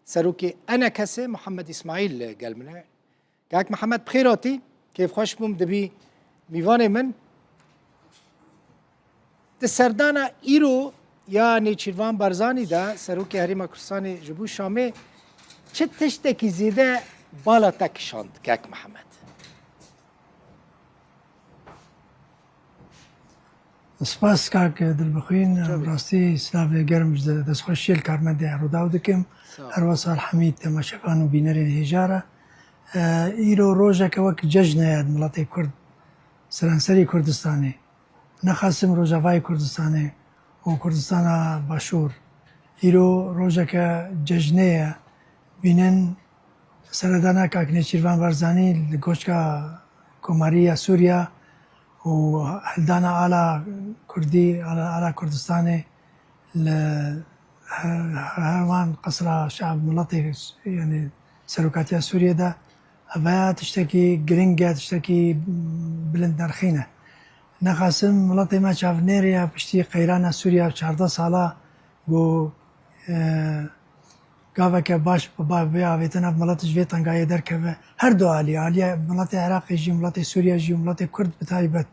سروكي أنا كسي محمد إسماعيل قال منها كاك محمد بخيراتي كيف خوش بوم دبي ميواني من تسردانا إيرو یا نیچیروان بارزانی دا سروکی هریما کردستانی جبو شامه چه تشتکی زیده بالا تکشاند کاک محمد؟ سپاس کاک دلبخوین راستی سلاف گرم دست خوشیل کارمنده روداو دکم هر وصال حمید تماشاکان و بینرین هجاره ایرو روژه که وک جشن یاد ملت کرد سرانسری کردستانی نخواستم روژاوای کردستانی و کردستان باشور ایرو روژه که جشنه بینن سردانا کاک نیچیروان بارزانی لگوشکا کماری سوریا و هلدانا آلا کردی آلا کردستان هرمان قصر شعب ملت يعني سروكاتيا سوريا ده أبايا تشتكي جرينجا تشتكي بلند نرخينه نخاسم ملتي ما شاف نيريا بشتي قيرانا سوريا 14 سالا بو قاوة باش بابا بيا فيتنا ملتش فيتن قاية دركبه هر دو عالية ملتي عراقي جي ملتي سوريا جي ملتي كرد بتايبت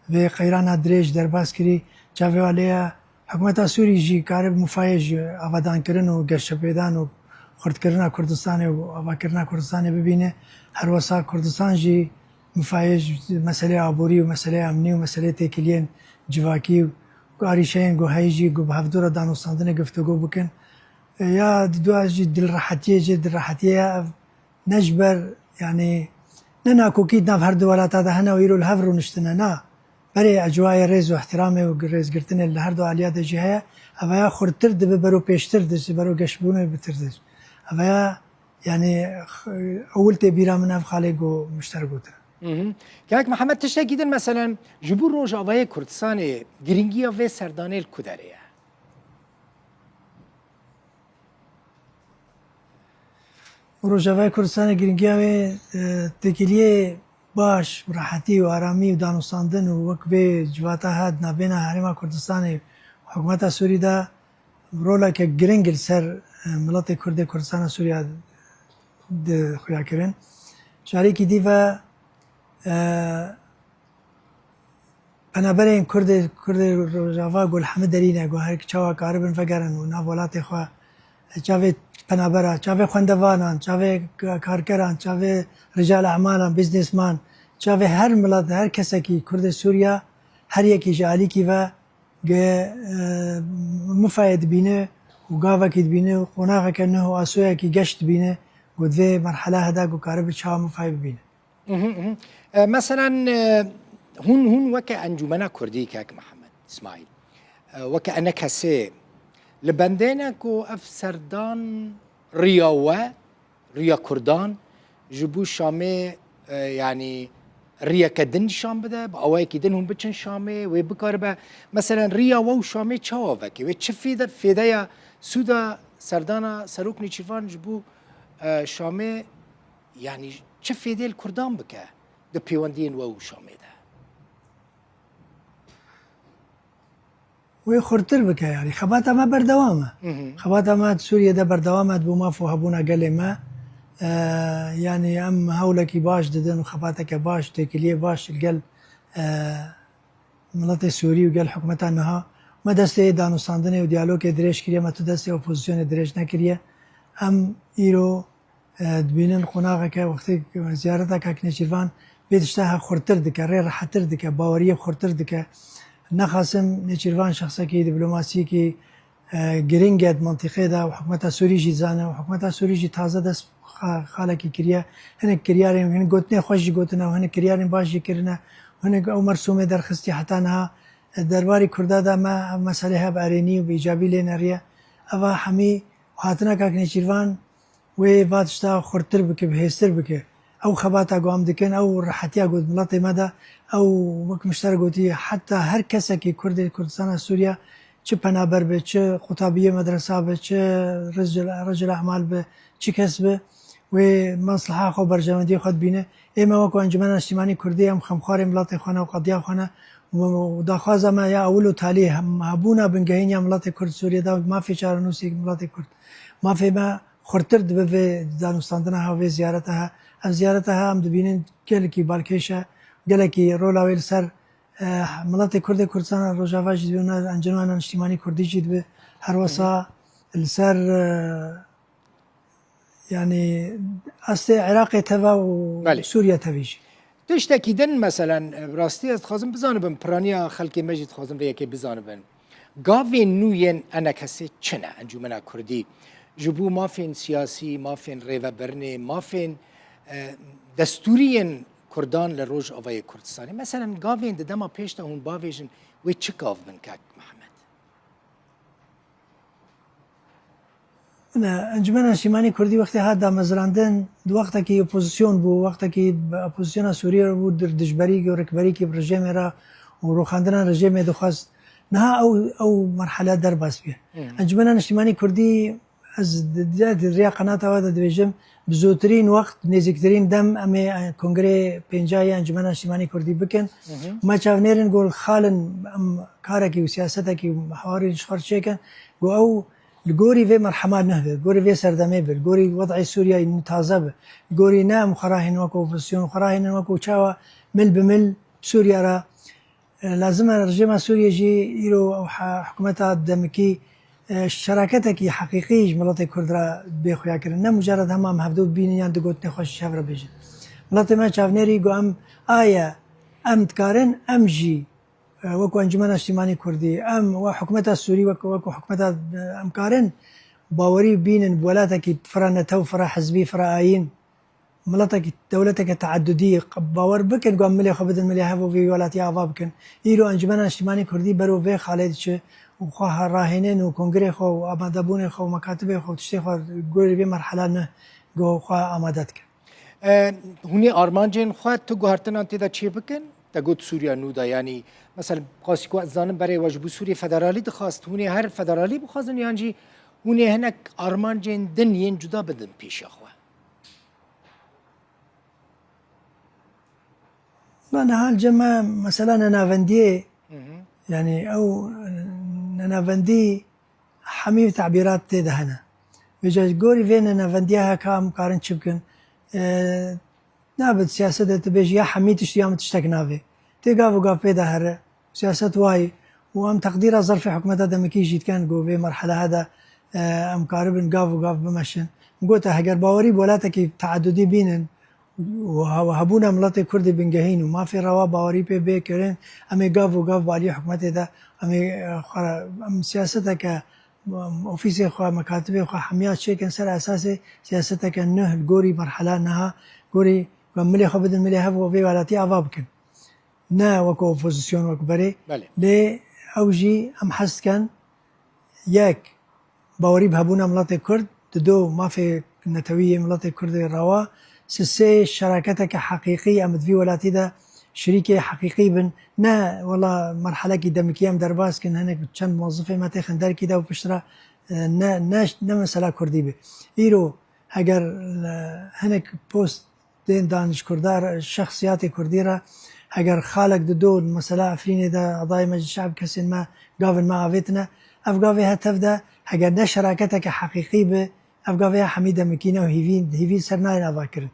في قيرانا دريج درباس كري شافي عليها حكومة سوري جي كارب مفايج أفادان كرن و قرش بيدان و خرد كرنا كردستاني و أفا كرنا كردستاني ببينه هر وسا كردستان جي مفايج مسألة عبوري ومسألة أمني ومسألة تكلين جواكي وعريشين جو هايجي جو بهفدورة دانو صندنة گفتگو بكن يا دوا جي دل راحتية جي دل راحتية نجبر يعني ننا كوكيد ناف هر دوالات هذا هنا ويرو الهفر ونشتنا نا بري أجواء ريز واحترامي وريز قرتنا اللي هر دو عليات جهة أبايا خورتر دب برو بيشتر دش برو قشبونه بتردش أبايا يعني أول تبيرا من أفخاليجو مشتركوتر كاك محمد تشتكي مثلا جبور روجا ويا كردستان جرينجيا في سردانيل كوداريا روجا كردستان جرينجيا في تكليه باش راحتي وآرامي ودانوستاندن ووقفه جواتا هاد نابينا هرما كردستان وحكومة سوريا دا رولا كجرينجل سر ملت كرد كردستان سوريا د خويا كرن شاريكي ديفا أنا برين كرد روجافا قول حمد دلينا قول هيك شوا كاربن فقرن ونافولاتي خوا شافي پنابرا شافي خواندوانان شافي کارکران شافي رجال اعمالان بزنس مان شافي هر ملت هر کسی کی کرد سوریا هر یکی جالی کی و مفاید بینه و گاوا کی بینه و قناغه کنه و اسویا کی گشت بینه قد في مرحله هذا قو كارب شوا مفاید بینه مثلا هون وكا انجمنا كردي كاك محمد اسماعيل وكا انا كسي لبندينكو اف سردان ريا كردان جبو شامي يعني ريا كدن شام بده باوايكي دنهم بتشن شامي وبكاربه مثلا ريا و شامي تشاوفكي وتشفيده فيدايا سودا سردانا سروك نيشيفان جبو شامي يعني تشفيده الكردان بك ده بيواندين و شامي ده ويخرتر بك يعني خباتها ما بردوامه خباتها ما سوريا ده بردوامه بو ما فوهبونا قال ما يعني ام هولكي باش ددن وخباتك باش تكليه باش القل ملت سوري وقال حكومتها انها ما دسته دانو صندنه وديالوج دريش كريه ما تدسته اوبوزيشن دريش نكريه ام ايرو دبينن قناغك وقت زيارتك كنيشيفان بيتشتها خرتر دك راحتر دك باوريه خرتر دك نخاسم نيشيرفان شخصا كي دبلوماسي كي جرينجاد منطقه ده وحكومتها سوري جي زانه وحكومتها سوري جي تازه دس خالكي كريا هنا كريارين هنا قوتني خوش قوتنا وهنا كريارين باش كرنا وهنا او مرسومه درخستي حتى انها درباري كردا ده ما مساله باريني وبايجابي لنا ريا افا حمي وهاتنا كاك نيشيرفان وفاتشتا خرتر بك بهستر بك او خباتا قوام دكن او راحتيا قد ملطي مدى او وك مشترك قوتي حتى هر كسا كي كردستان سوريا چه پنابر به چه خطابیه مدرسه به چه رجل اعمال به چه کسب و مصلحه خو برجمندی خود بینه اما وکو انجمن اجتماعی کردی هم خمخار ملت خانه و قضیه خانه و داخواز ما یا اولو تالی هم هبونا بنگهین یا ملت کرد سوریه دا ما فی چارنوسی ملت کرد ما فی ما خورتر دبه دانستاندنا ها و زیارتها اف زیارتها هم دبینن گلکی بالکیشه گلکی رولاویل سر ملت کرد کردستان روجاوا جدیونه انجمن اجتماعی کردی جدی به هر وسا السر يعني أصل عراق تبع وسوريا تبيج. تشتكي دن مثلا براستي خازم بزانبن برانيا خلق مجد خازم ريكي بزانبن قافين نوين أنا كسي چنا انجمنا كردي جبو ما فين سياسي ما فين ريفا برني ما فين دستوريين كردان لروج أوي كردستاني مثلا قافين دما بيشتا هون باويجن وي چكاف بن كاك محمد انجمن اجتماعی کردی وقتی هات مزراندن دو وقتا که اپوزیسیون بو وقتا که اپوزیسیون سوریه بو در دشبری و رکبری که رژیم را و روخاندن رژیم دخواست نه او مرحله در باس بیه انجمن اجتماعی کردی از ریا قنات و دویجم بزودترین وقت نزدیکترین دم امی کنگره پنجای انجمن اجتماعی کردی بکن ما چاونرین گل خالن کاری که سیاست که محوری شخص چکن گو او الجوري في مرحمة نهبه الجوري في سردمي به الجوري وضع سوريا متعذبه الجوري نام خراهن وكو فسيون خراهن وكو شاوا مل بمل سوريا را لازم الرجيم سوريا جي يرو أو حكومتها الدمكي شراكتك حقيقي ملات كرد را بيخويا كرن نه مجرد هم هفدود بيني عند قوت نخوش شفرة بيجن ملات ما شافنيري قو أم آية أم تكارن أم جي وكو انجمن اجتماعی کردی ام و حکومت سوری وكو حکومت امکارن باوري بين ولاتك فرا نتو فرا حزبي فرا آيين ملتك دولتك تعددية باور بكن قام ملي خبد الملي هفو في ولاتي آفا بكن إيرو انجمن اجتماعی کردی برو في خالد چه وخواه راهنين وكونغري خو وآمادبون خو مكاتب خو تشتي خو قولي في مرحلة نه قو خواه آمادتك هوني آرمانجين خواه تو گوهرتن انتی دا چی بکن؟ دا گوت سوریا نودا یعنی مثلا قاسی کو زانم برای واجب سوری فدرالی دخواست هونی هر فدرالی بخواستن یعنی هونی هنک آرمان جن دنیین جدا بدن پیش اخوه من حال جمع مثلا ننافندي يعني او ننافندي حميم تعبيرات تدهنا بجاج جوري فين ننافنديها كام قارن شبكن نابد سياسة تبيج يا حميد تشتيام تشتك نافي تيقاف وقاف بيدا هره سياسة واي وام تقدير ظرف حكومة هذا مكي جيت كان جو في مرحلة هذا ام قارب قاف وقاف بمشن قلت هجر باوري بولاتك تعددي بينن وهبونا ملاتي كردي بنجهين وما في روا باوري بي كرين امي قاف وقاف بالي حكومة هذا ام سياستك اوفيسي خو مكاتبي خو حميات شيء كان سر اساسي سياستك انه الجوري مرحلة انها جوري وملي خو بدن ملي هبو في ولاتي افابكن نا وكو اوبوزيسيون وكو بري لي اوجي ام حس كان ياك باوري بهبونا ملاتي كرد دو ما في نتوية ملاتي كرد روا سسي شراكتك حقيقية ام في ولاتي دا شريكي حقيقي بن نا والله مرحلة كي دمكيام درباس كن هناك چند موظفة ما تخن دار كده وبشرا نا مسألة كردي به ايرو اگر هناك بوست دين دانش كردار شخصيات كردي را اگر خالق دو مثلا افرين دا قضايا مجلس الشعب كسن ما قافل ما عفتنا افقافي هتف دا اگر نه شراكتك حقيقي به افقافي حميدة مكينة وهيفين سرناين افاكرن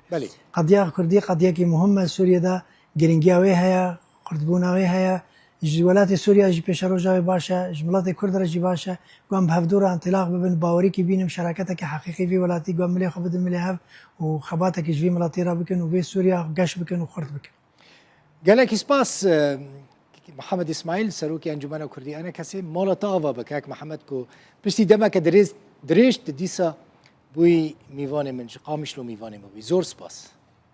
قضية كردي قضية كي مهمة سوريا دا جرينجاوي هيا قردبوناوي هيا جوالات سوريا جي بيشارو جاوي باشا جملات كرد رجي باشا قام بهفدورة انطلاق ببن باوري كي بينم شراكتك حقيقي في ولاتي قام ملي خبد ملي هف وخباتك جي ملاتي را بكن وفي سوريا قاش بكن وخرط بكن قالك سباس محمد اسماعيل سروكي انجمن كردي انا كسي مولا طاوا بكاك محمد كو بشتي دمك دريش تديسا بوي ميواني من قامش لو ميواني مو زور سباس